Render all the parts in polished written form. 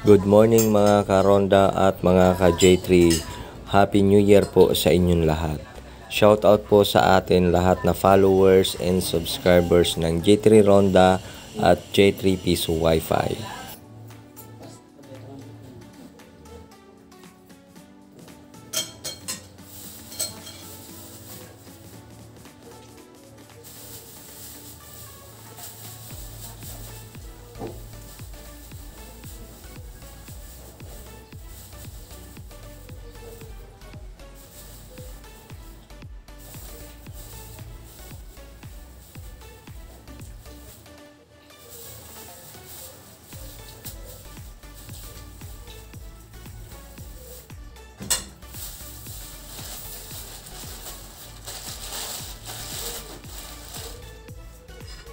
Good morning mga karonda at mga ka-J3. Happy New Year po sa inyong lahat. Shoutout po sa atin lahat na followers and subscribers ng J3 Ronda at J3 Piso Wi-Fi.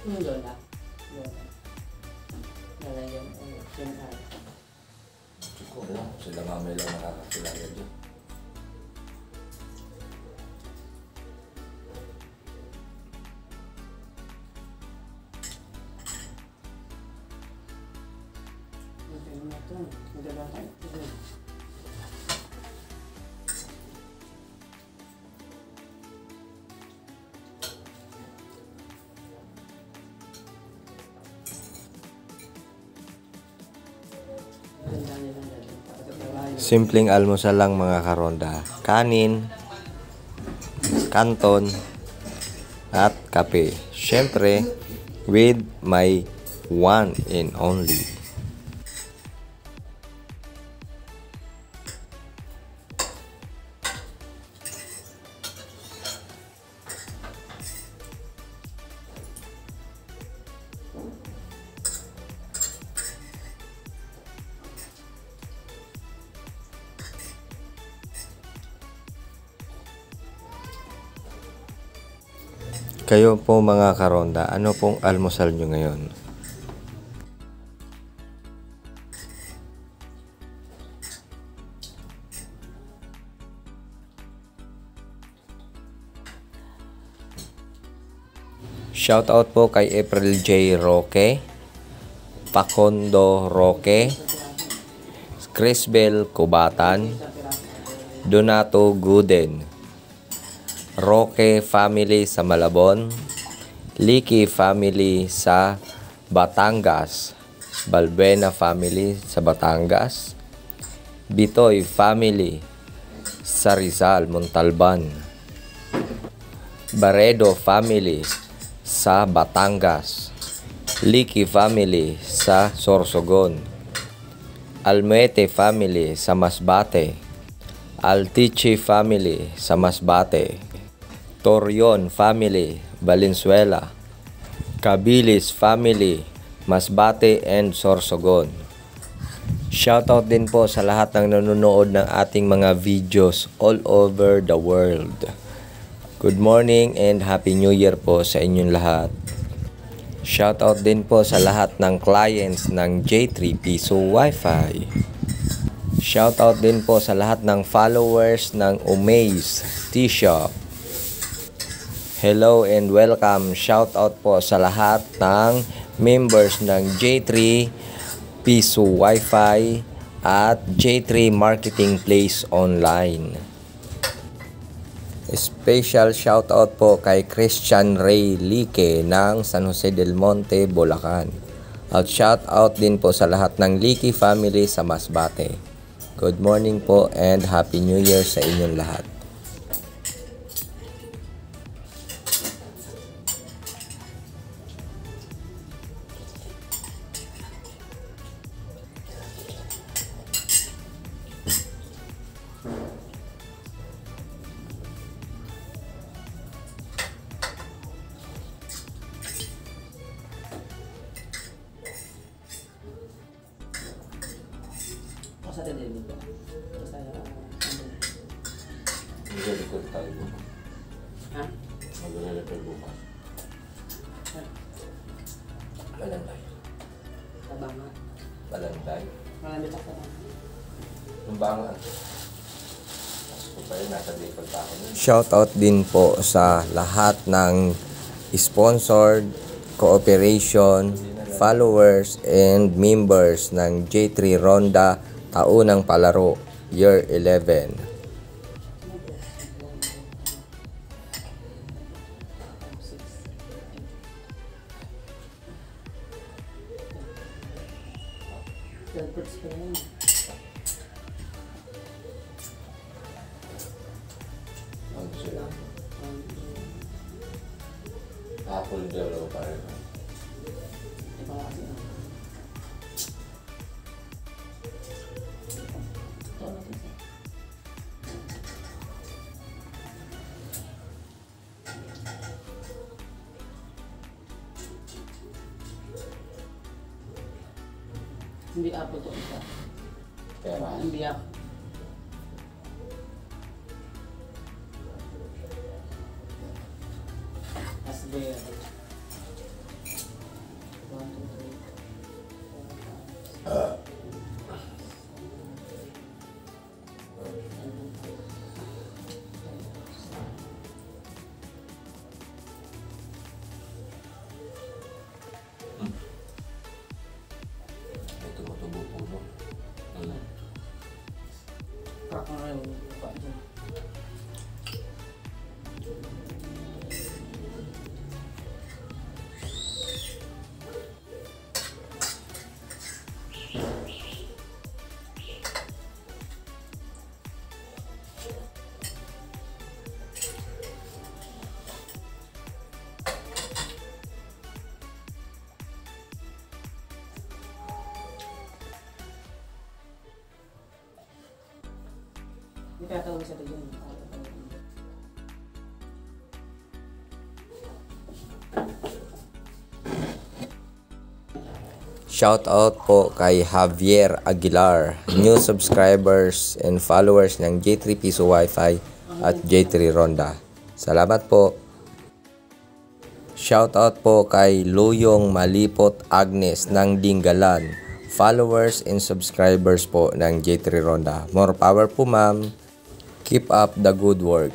Lola. Lalagyan ko yung Siguro lang, sila mamay lang nakakakilala dyan. Simpleng almusal lang mga karonda. Kanin, kanton, at kape. Syempre, with my one and only. Kayo po mga karonda, ano pong almusal nyo ngayon? Shoutout po kay April J. Roque, Facundo Roque, Crisbel Cubatan, Donato Guden, Roque family sa Malabon, Liki family sa Batangas, Balbuena family sa Batangas, Bitoy family sa Rizal, Montalban, Baredo family sa Batangas, Liki family sa Sorsogon, Almete family sa Masbate, Altichi family sa Masbate, Torreon family, Valenzuela, Cabilis family, Masbate and Sorsogon. Shoutout din po sa lahat ng nanonood ng ating mga videos all over the world. Good morning and Happy New Year po sa inyong lahat. Shoutout din po sa lahat ng clients ng J3 Piso Wi-Fi. Shoutout din po sa lahat ng followers ng Umaze T-Shop. Hello and welcome. Shoutout po sa lahat ng members ng J3 Piso Wi-Fi at J3 Marketing Place Online. Special shoutout po kay Christian Ray Lique ng San Jose del Monte, Bulacan. At shoutout din po sa lahat ng Lique family sa Masbate. Good morning po and Happy New Year sa inyong lahat. sa din dito. Sa Mag-record tayo bukas. Ha? Mag-record bukas. Balanday. Tabanga. Balanday. Marami pa tabanga. Tumbangan. Shoutout din po sa lahat ng sponsored, cooperation, followers and members ng J3 Ronda Taunang Palaro Year 11. Apple Delo pa rin. Hindi apple to isa. Pera. Hindi ako. Asbel. 1, 2, 3. Tumutubo puno. Crack na rin. Mukha dyan. Hindi kaya tawag sa dyan. Shout out po kay Javier Aguilar, new subscribers and followers ng J3 Piso Wi-Fi at J3 Ronda. Salamat po. Shout out po kay Luyong Malipot Agnes ng Dinggalan, followers and subscribers po ng J3 Ronda. More power po ma'am. Keep up the good work.